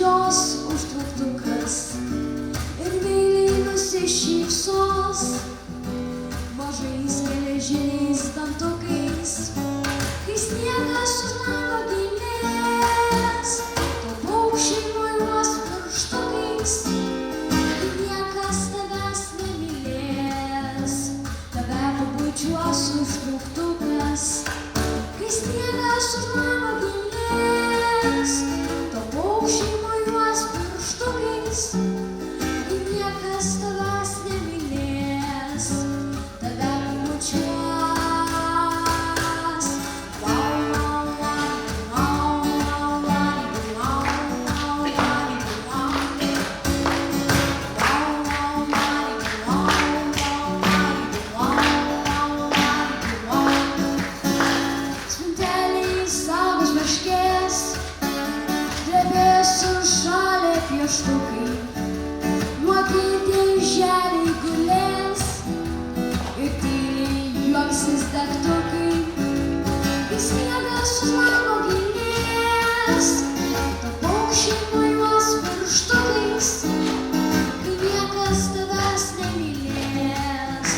pabučiuos užtrauktukas ir meiliai nusišypsos mažais geležiniais dantukais. Kai sniegas už lango gilės, to paukščiai mojuos pirštukais. Kai niekas tavęs nemylės, tave pabučiuos užtrauktukas. Kai sniegas už lango gilės, to paukščiai mojuos pirštukais. Kai niekas tavęs nemylės, tave pabučiuos. Sušalę pieštukai, nuokyti želiai gulės ir tyliai juoksis degtukai. Kai sniegas už lango gilės, to paukščiai mojuos pirštukais. Kai niekas tavęs nemylės,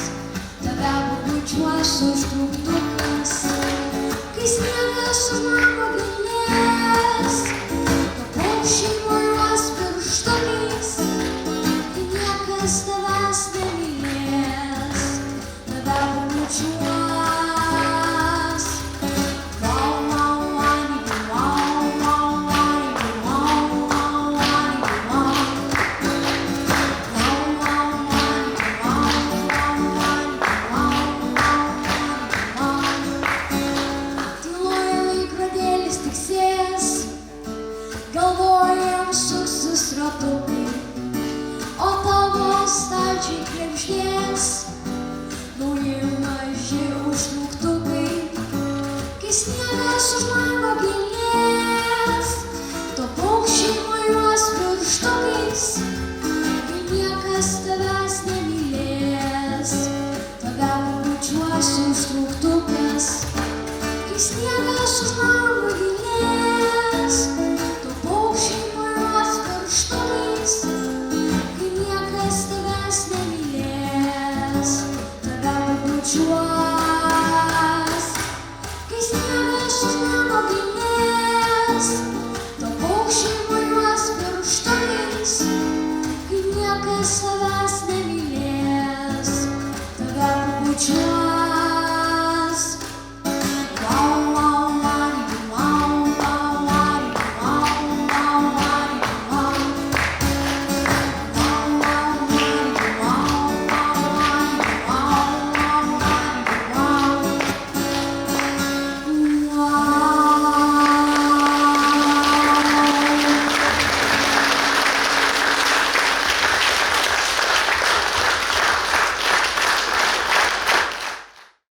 tave pabučiuos užtrauktukas. Kai sniegas už lango gilės, paukščiai mojuos pirštukais. Kai niekas tavęs nemylės, tave pabučiuos. Tyloje laikrodėlis tiksės, galvojam suksis ratukai, o tavo stalčiai krebždės nauji maži užtrauktukai. Kai sniegas už lango gilės, to paukščiai mojuos pirštukais. Kai niekas tavęs nemylės, tave pabučiuos užtrauktukas. Kai sniegas už lango gilės, to paukščiai mojuos pirštukais. Kai niekas tavęs nemylės, tave pabučiuos. Kai sniegas už lango gilės, to paukščiai mojuos pirštukais. Kai niekas tavęs nemylės, tave pabučiuos.